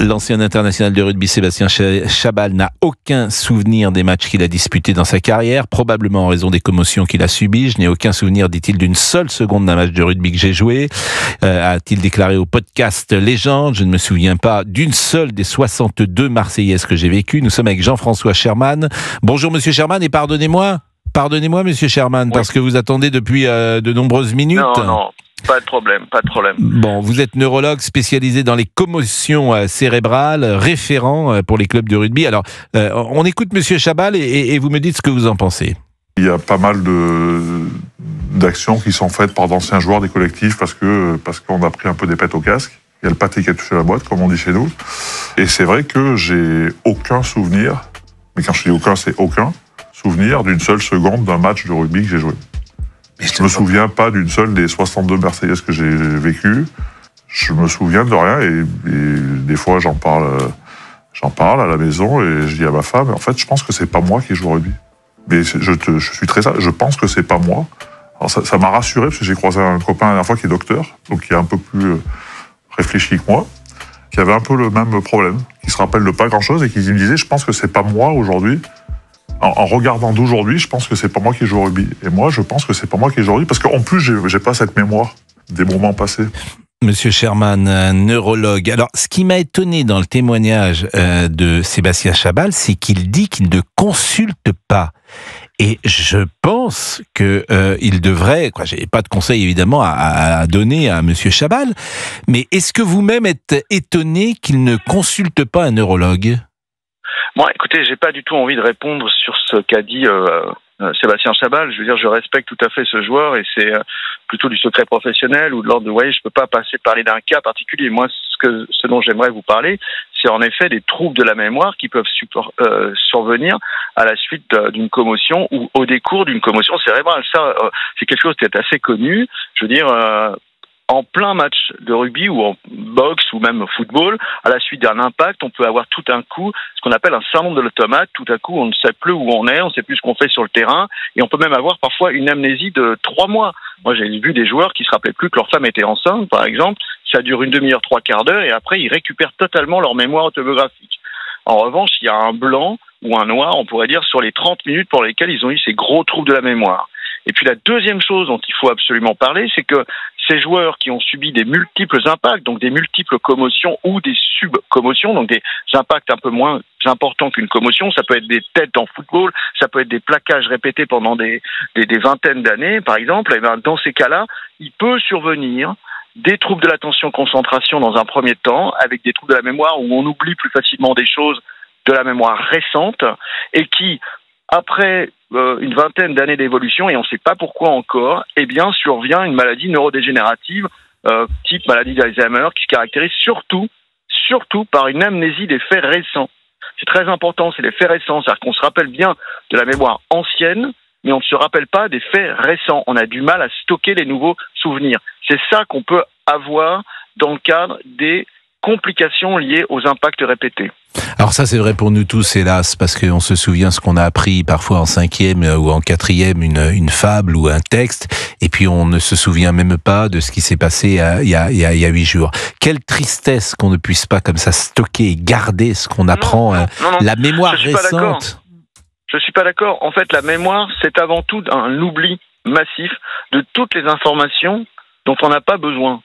L'ancien international de rugby Sébastien Chabal n'a aucun souvenir des matchs qu'il a disputés dans sa carrière, probablement en raison des commotions qu'il a subies. Je n'ai aucun souvenir, dit-il, d'une seule seconde d'un match de rugby que j'ai joué, a-t-il déclaré au podcast Légende. Je ne me souviens pas d'une seule des 62 Marseillaises que j'ai vécues. Nous sommes avec Jean-François Sherman. Bonjour Monsieur Sherman, et pardonnez-moi Monsieur Sherman, oui, parce que vous attendez depuis de nombreuses minutes. Non. Pas de problème. Bon, vous êtes neurologue spécialisé dans les commotions cérébrales, référent pour les clubs de rugby. Alors, on écoute Monsieur Chabal et vous me dites ce que vous en pensez. Il y a pas mal d'actions qui sont faites par d'anciens joueurs des collectifs parce qu'on a pris un peu des pètes au casque. Il y a le pâté qui a touché la boîte, comme on dit chez nous. Et c'est vrai que j'ai aucun souvenir, mais quand je dis aucun, c'est aucun souvenir d'une seule seconde d'un match de rugby que j'ai joué. Je me souviens pas d'une seule des 62 Marseillaises que j'ai vécues. Je me souviens de rien et des fois j'en parle à la maison et je dis à ma femme, en fait, je pense que c'est pas moi qui joue au rugby. Mais je suis très sérieux, je pense que c'est pas moi. Alors ça m'a rassuré parce que j'ai croisé un copain la dernière fois qui est docteur, donc qui est un peu plus réfléchi que moi, qui avait un peu le même problème, qui se rappelle de pas grand chose et qui me disait, je pense que c'est pas moi aujourd'hui. En regardant d'aujourd'hui, je pense que c'est pas moi qui joue au rugby. Et moi, je pense que c'est pas moi qui joue au rugby, parce qu'en plus, j'ai pas cette mémoire des moments passés. Monsieur Sherman, neurologue. Alors, ce qui m'a étonné dans le témoignage de Sébastien Chabal, c'est qu'il dit qu'il ne consulte pas. Et je pense que il devrait, j'ai pas de conseil évidemment à donner à Monsieur Chabal, mais est-ce que vous-même êtes étonné qu'il ne consulte pas un neurologue ? Moi, écoutez, j'ai pas du tout envie de répondre sur ce qu'a dit Sébastien Chabal. Je veux dire, je respecte tout à fait ce joueur et c'est plutôt du secret professionnel ou de l'ordre de, voyez, je peux pas parler d'un cas particulier. Moi, ce dont j'aimerais vous parler, c'est en effet des troubles de la mémoire qui peuvent survenir à la suite d'une commotion ou au décours d'une commotion cérébrale. Ça, c'est quelque chose qui est assez connu. Je veux dire, en plein match de rugby ou en boxe ou même football, à la suite d'un impact, on peut avoir tout un coup ce qu'on appelle un syndrome de l'automate. Tout à coup, on ne sait plus où on est, on ne sait plus ce qu'on fait sur le terrain, et on peut même avoir parfois une amnésie de 3 mois. Moi, j'ai vu des joueurs qui se rappelaient plus que leur femme était enceinte, par exemple. Ça dure une demi-heure, 3/4 d'heure, et après, ils récupèrent totalement leur mémoire autobiographique. En revanche, il y a un blanc ou un noir, on pourrait dire, sur les 30 minutes pour lesquelles ils ont eu ces gros troubles de la mémoire. Et puis la deuxième chose dont il faut absolument parler, c'est que ces joueurs qui ont subi des multiples impacts, donc des multiples commotions ou des subcommotions, donc des impacts un peu moins importants qu'une commotion, ça peut être des têtes en football, ça peut être des plaquages répétés pendant des vingtaines d'années, par exemple, et bien dans ces cas-là, il peut survenir des troubles de l'attention-concentration dans un premier temps, avec des troubles de la mémoire où on oublie plus facilement des choses de la mémoire récente, et qui, après une vingtaine d'années d'évolution, et on ne sait pas pourquoi encore, eh bien survient une maladie neurodégénérative type maladie d'Alzheimer qui se caractérise surtout par une amnésie des faits récents. C'est très important, c'est les faits récents, c'est-à-dire qu'on se rappelle bien de la mémoire ancienne, mais on ne se rappelle pas des faits récents. On a du mal à stocker les nouveaux souvenirs. C'est ça qu'on peut avoir dans le cadre des complications liées aux impacts répétés. Alors ça, c'est vrai pour nous tous, hélas, parce qu'on se souvient ce qu'on a appris parfois en 5e ou en 4e, une fable ou un texte, et puis on ne se souvient même pas de ce qui s'est passé il y a 8 jours. Quelle tristesse qu'on ne puisse pas comme ça stocker et garder ce qu'on apprend, la mémoire récente. Je suis pas d'accord. En fait, la mémoire, c'est avant tout un oubli massif de toutes les informations dont on n'a pas besoin.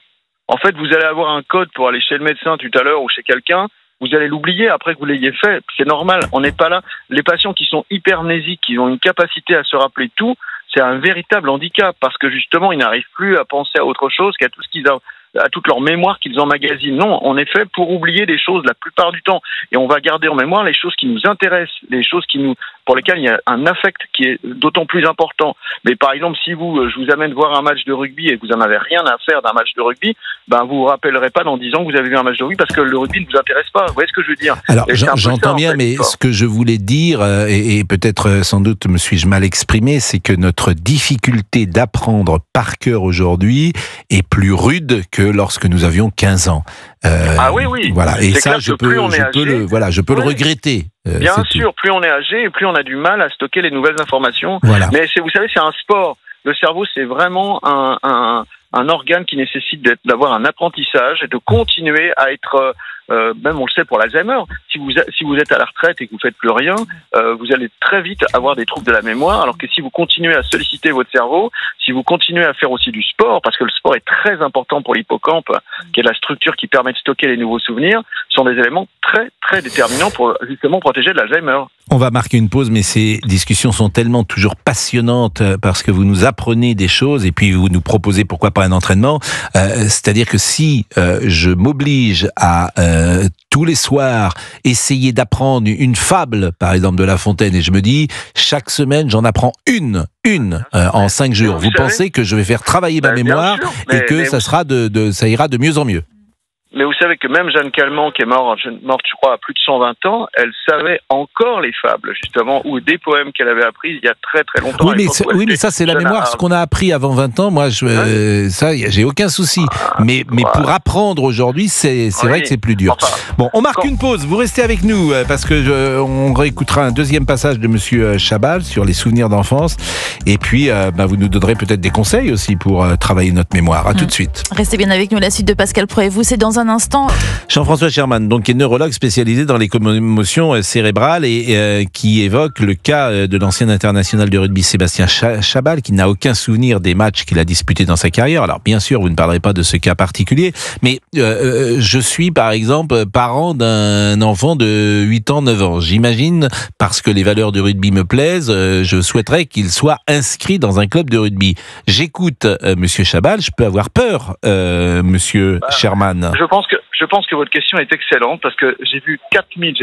En fait, vous allez avoir un code pour aller chez le médecin tout à l'heure ou chez quelqu'un, vous allez l'oublier après que vous l'ayez fait. C'est normal, on n'est pas là. Les patients qui sont hypermnésiques, qui ont une capacité à se rappeler tout, c'est un véritable handicap parce que justement, ils n'arrivent plus à penser à autre chose qu'à tout ce qu'ils ont, à toute leur mémoire qu'ils emmagasinent. Non, on est fait pour oublier des choses la plupart du temps. Et on va garder en mémoire les choses qui nous intéressent, les choses pour lesquelles il y a un affect qui est d'autant plus important. Mais par exemple, si je vous amène voir un match de rugby et que vous n'en avez rien à faire d'un match de rugby, ben vous vous rappellerez pas dans 10 ans que vous avez vu un match de rugby parce que le rugby ne vous intéresse pas. Vous voyez ce que je veux dire? Alors, j'entends bien, mais ce que je voulais dire, et peut-être sans doute me suis-je mal exprimé, c'est que notre difficulté d'apprendre par cœur aujourd'hui est plus rude que lorsque nous avions 15 ans. Ah oui. Voilà. Et ça, je peux le regretter. Bien sûr, plus on est âgé et plus on a du mal à stocker les nouvelles informations. Voilà. Mais vous savez, c'est un sport. Le cerveau, c'est vraiment un organe qui nécessite d'avoir un apprentissage et de continuer à être, même on le sait pour l'Alzheimer, si vous êtes à la retraite et que vous faites plus rien, vous allez très vite avoir des troubles de la mémoire, alors que si vous continuez à solliciter votre cerveau, si vous continuez à faire aussi du sport, parce que le sport est très important pour l'hippocampe, qui est la structure qui permet de stocker les nouveaux souvenirs, sont des éléments très très déterminants pour justement protéger de l'Alzheimer. On va marquer une pause, mais ces discussions sont tellement toujours passionnantes parce que vous nous apprenez des choses et puis vous nous proposez pourquoi pas un entraînement. C'est-à-dire que si je m'oblige à tous les soirs essayer d'apprendre une fable, par exemple de La Fontaine, et je me dis chaque semaine j'en apprends une en 5 jours. Vous pensez que je vais faire travailler ma mémoire et que ça ira de mieux en mieux? Mais vous savez que même Jeanne Calment, qui est morte, je crois, à plus de 120 ans, elle savait encore les fables, justement, ou des poèmes qu'elle avait appris il y a très très longtemps. Oui, mais ça, c'est la mémoire. Ce qu'on a appris avant 20 ans, moi, ça, j'ai aucun souci. Mais pour apprendre aujourd'hui, c'est vrai que c'est plus dur. Bon, on marque une pause. Vous restez avec nous, parce que on réécoutera un deuxième passage de Monsieur Chabal sur les souvenirs d'enfance. Et puis, vous nous donnerez peut-être des conseils aussi pour travailler notre mémoire. À tout de suite. Restez bien avec nous. La suite de Pascal Pro et vous, c'est dans un instant. Jean-François Sherman, donc, qui est neurologue spécialisé dans les commotions cérébrales et qui évoque le cas de l'ancien international de rugby Sébastien Chabal, qui n'a aucun souvenir des matchs qu'il a disputés dans sa carrière. Alors, bien sûr, vous ne parlerez pas de ce cas particulier, mais je suis, par exemple, parent d'un enfant de 8 ans, 9 ans. J'imagine, parce que les valeurs du rugby me plaisent, je souhaiterais qu'il soit inscrit dans un club de rugby. J'écoute Monsieur Chabal, je peux avoir peur, Monsieur Sherman. Je pense que votre question est excellente parce que j'ai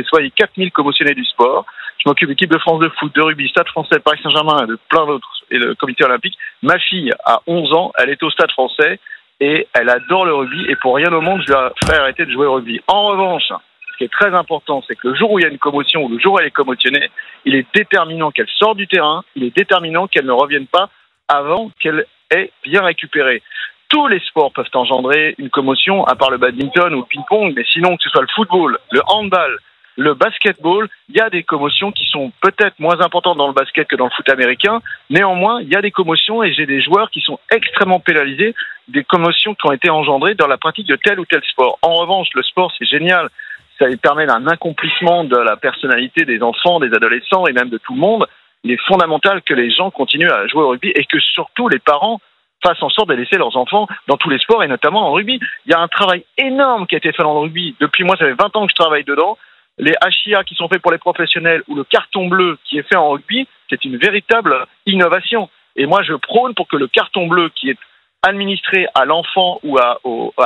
soigné 4000 commotionnés du sport. Je m'occupe de l'équipe de France de foot, de rugby, Stade Français, Paris Saint-Germain et de plein d'autres, et le comité olympique. Ma fille a 11 ans, elle est au Stade Français et elle adore le rugby et pour rien au monde, je la ferai arrêter de jouer au rugby. En revanche, ce qui est très important, c'est que le jour où il y a une commotion ou le jour où elle est commotionnée, il est déterminant qu'elle sorte du terrain, il est déterminant qu'elle ne revienne pas avant qu'elle ait bien récupéré. Tous les sports peuvent engendrer une commotion, à part le badminton ou le ping-pong, mais sinon, que ce soit le football, le handball, le basketball, il y a des commotions qui sont peut-être moins importantes dans le basket que dans le foot américain. Néanmoins, il y a des commotions et j'ai des joueurs qui sont extrêmement pénalisés, des commotions qui ont été engendrées dans la pratique de tel ou tel sport. En revanche, le sport, c'est génial. Ça permet un accomplissement de la personnalité des enfants, des adolescents et même de tout le monde. Il est fondamental que les gens continuent à jouer au rugby et que surtout les parents fassent en sorte de laisser leurs enfants dans tous les sports et notamment en rugby. Il y a un travail énorme qui a été fait dans le rugby. Depuis moi, ça fait 20 ans que je travaille dedans. Les HIA qui sont faits pour les professionnels ou le carton bleu qui est fait en rugby, c'est une véritable innovation. Et moi, je prône pour que le carton bleu qui est administré à l'enfant ou à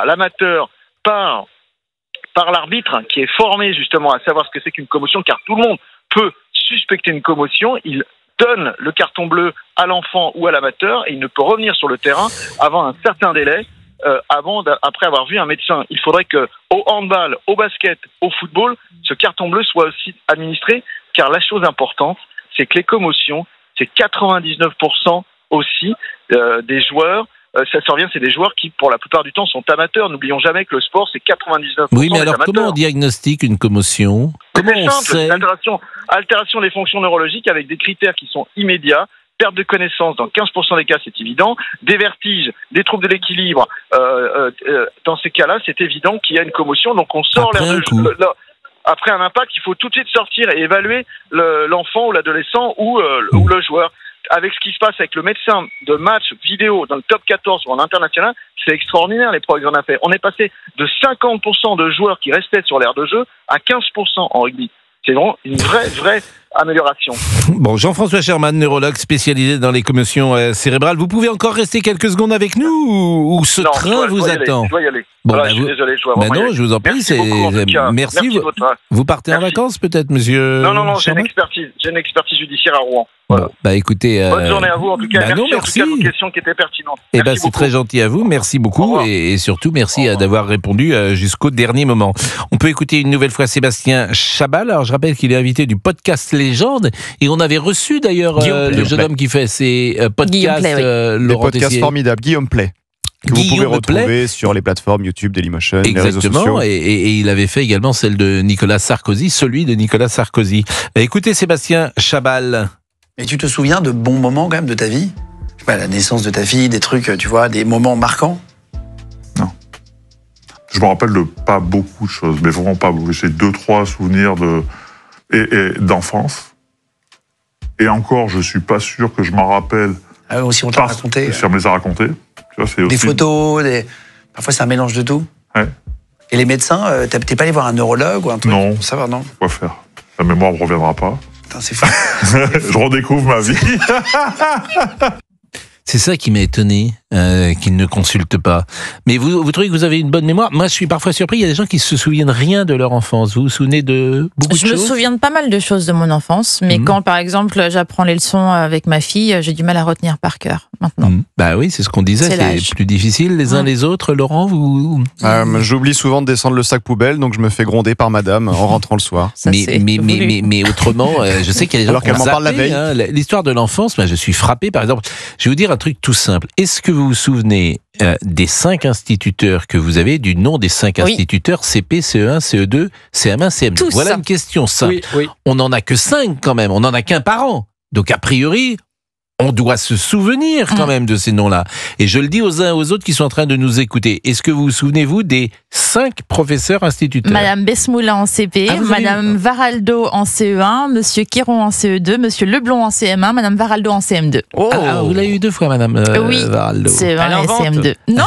l'amateur par l'arbitre qui est formé justement à savoir ce que c'est qu'une commotion, car tout le monde peut suspecter une commotion, il donne le carton bleu à l'enfant ou à l'amateur et il ne peut revenir sur le terrain avant un certain délai, après avoir vu un médecin. Il faudrait que au handball, au basket, au football, ce carton bleu soit aussi administré, car la chose importante, c'est que les commotions, c'est 99% aussi des joueurs. Ça survient, c'est des joueurs qui, pour la plupart du temps, sont amateurs. N'oublions jamais que le sport, c'est 99% Oui, mais alors amateurs. comment on diagnostique une commotion? Comment on sait? Altération des fonctions neurologiques avec des critères qui sont immédiats. Perte de connaissance, dans 15% des cas, c'est évident. Des vertiges, des troubles de l'équilibre. Dans ces cas-là, c'est évident qu'il y a une commotion. Donc on sort après un impact, il faut tout de suite sortir et évaluer l'enfant ou l'adolescent ou le joueur. Avec ce qui se passe avec le médecin de match vidéo dans le top 14 ou en international, c'est extraordinaire les progrès qu'on a fait. On est passé de 50% de joueurs qui restaient sur l'aire de jeu à 15% en rugby. C'est vraiment une vraie amélioration. Bon, Jean-François Sherman, neurologue spécialisé dans les commotions cérébrales. Vous pouvez encore rester quelques secondes avec nous ou ce train vous attend? Je dois y aller. Bon, voilà, je suis désolé, je dois vraiment y aller. Non, je vous en prie. Merci. Vous partez en vacances peut-être, monsieur? Non, j'ai une expertise judiciaire à Rouen. Voilà. Bon, écoutez. Bonne journée à vous en tout cas. Merci. En tout cas de vos questions qui étaient pertinentes. C'est très gentil à vous. Merci beaucoup et surtout merci d'avoir répondu jusqu'au dernier moment. On peut écouter une nouvelle fois Sébastien Chabal. Alors je rappelle qu'il est invité du podcast Légende et on avait reçu d'ailleurs le jeune homme qui fait ses podcasts. Des podcasts formidables. Guillaume Play. Que vous pouvez retrouver sur les plateformes YouTube, Dailymotion, les réseaux sociaux. Et il avait fait également celui de Nicolas Sarkozy. Écoutez Sébastien Chabal. Et tu te souviens de bons moments quand même de ta vie ? la naissance de ta fille, des trucs, tu vois, des moments marquants? Non. Je me rappelle de pas beaucoup de choses, mais vraiment pas beaucoup. J'ai 2-3 souvenirs d'enfance. Et encore, je suis pas sûr que je m'en rappelle. Ah oui, aussi on t'a raconté. Si on me les a racontés. Tu vois, des photos, parfois c'est un mélange de tout. Ouais. Et les médecins, t'es pas allé voir un neurologue ou un truc? Non. Pour savoir, non? Quoi faire? La mémoire ne reviendra pas. Putain, c'est fou. Je redécouvre ma vie. C'est ça qui m'a étonné, qu'ils ne consultent pas. Mais vous trouvez que vous avez une bonne mémoire? Moi, je suis parfois surpris. Il y a des gens qui se souviennent rien de leur enfance. Vous vous souvenez de beaucoup de choses? Je me souviens de pas mal de choses de mon enfance, mais quand, par exemple, j'apprends les leçons avec ma fille, j'ai du mal à retenir par cœur maintenant. Bah oui, c'est ce qu'on disait. C'est plus difficile les uns les autres. Laurent, vous j'oublie souvent de descendre le sac poubelle, donc je me fais gronder par madame en rentrant le soir. Ça, mais autrement, je sais qu'il y a des gens alors qu'elle m'en parle la veille. L'histoire de l'enfance, je suis frappé. Par exemple, je vais vous dire un truc tout simple. Est-ce que vous vous souvenez des 5 instituteurs que vous avez, du nom des 5 instituteurs, CP, CE1, CE2, CM1, CM2? Tout voilà ça. Une question simple. Oui. On n'en a que 5 quand même, on n'en a qu'un par an. Donc a priori, on doit se souvenir quand même de ces noms-là. Et je le dis aux uns et aux autres qui sont en train de nous écouter. Est-ce que vous vous souvenez-vous des 5 professeurs instituteurs? Madame Besmoulin en CP, Madame Varaldo en CE1, Monsieur Quiron en CE2, Monsieur Leblond en CM1, Madame Varaldo en CM2. Oh. Ah, vous l'avez eu 2 fois, Madame Varaldo. CE1 et CM2. Non,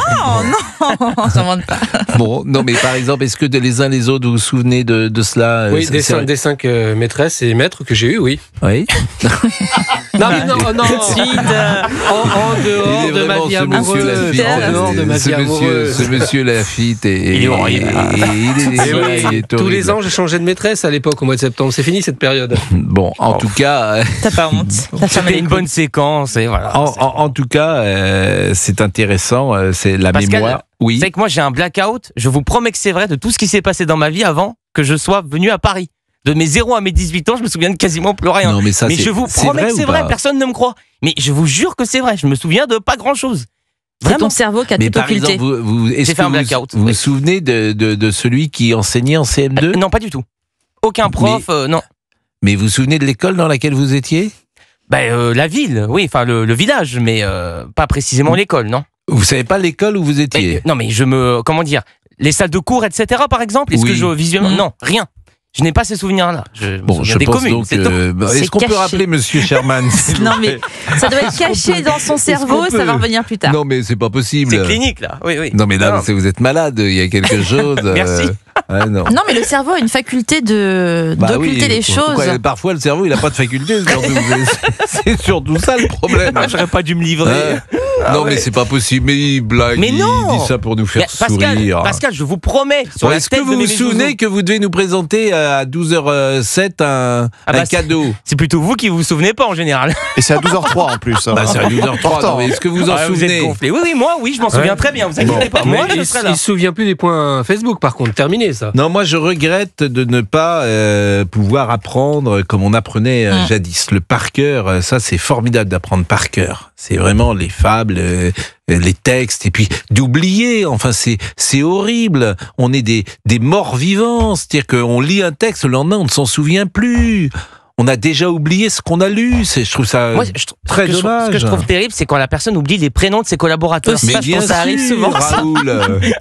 j'en invente pas. Bon, non, mais par exemple, est-ce que les uns les autres, vous vous souvenez de cela? Oui, des 5 maîtresses et maîtres que j'ai eu, oui. Oui. Non, en dehors de ma vie amoureuse. Ce monsieur Lafitte il est horrible. Tous les ans, j'ai changé de maîtresse à l'époque, au mois de septembre. C'est fini cette période. Bon, en tout cas... T'as pas honte. C'était une bonne séquence. Et voilà. En tout cas, c'est intéressant, c'est la mémoire. Oui. C'est que moi, j'ai un blackout. Je vous promets que c'est vrai de tout ce qui s'est passé dans ma vie avant que je sois venu à Paris. De mes 0 à mes 18 ans, je me souviens de quasiment plus rien. Non, mais je vous promets que c'est vrai, personne ne me croit. Mais je vous jure que c'est vrai, je me souviens de pas grand-chose. C'est ton cerveau qui a tout occulté. J'ai fait un blackout. Vous vous souvenez de celui qui enseignait en CM2? Non, pas du tout. Aucun prof, non. Mais vous vous souvenez de l'école dans laquelle vous étiez? La ville, oui, enfin le village, mais pas précisément l'école, non. Vous savez pas l'école où vous étiez? Non, mais comment dire, les salles de cours, etc. par exemple, est-ce que je visuellement, non, rien. Je n'ai pas ces souvenirs-là. Je pense donc. Est-ce qu'on peut rappeler Monsieur Sherman? Non, mais ça doit être caché dans son cerveau, ça va revenir plus tard. Non, mais c'est pas possible. C'est clinique, là. Oui. Non, mais là, vous êtes malade. Il y a quelque chose. Merci. Non, mais le cerveau a une faculté d'occulter les choses. Parfois, le cerveau, il n'a pas de faculté. C'est surtout ça le problème. J'aurais pas dû me livrer. Non, mais c'est pas possible. Mais il blague. Mais non. Il dit ça pour nous faire sourire. Pascal, je vous promets. Est-ce que vous vous souvenez que vous devez nous présenter à 12h07 un cadeau? C'est plutôt vous qui vous souvenez pas en général. Et c'est à 12h03 en plus. C'est à 12h03. Est-ce que vous en souvenez? Vous êtes oui, moi, je m'en souviens très bien. Vous inquiétez pas. Moi, il se souvient plus des points Facebook, par contre. Terminé ça. Non, moi je regrette de ne pas pouvoir apprendre comme on apprenait jadis. Le par cœur, ça c'est formidable d'apprendre par cœur. C'est vraiment les fables, les textes, et puis d'oublier. Enfin, c'est horrible. On est des morts vivants. C'est-à-dire qu'on lit un texte, le lendemain on ne s'en souvient plus. On a déjà oublié ce qu'on a lu. Je trouve ça très dommage. Ce que je trouve terrible, c'est quand la personne oublie les prénoms de ses collaborateurs. Mais bien sûr, ça arrive souvent. Raoul.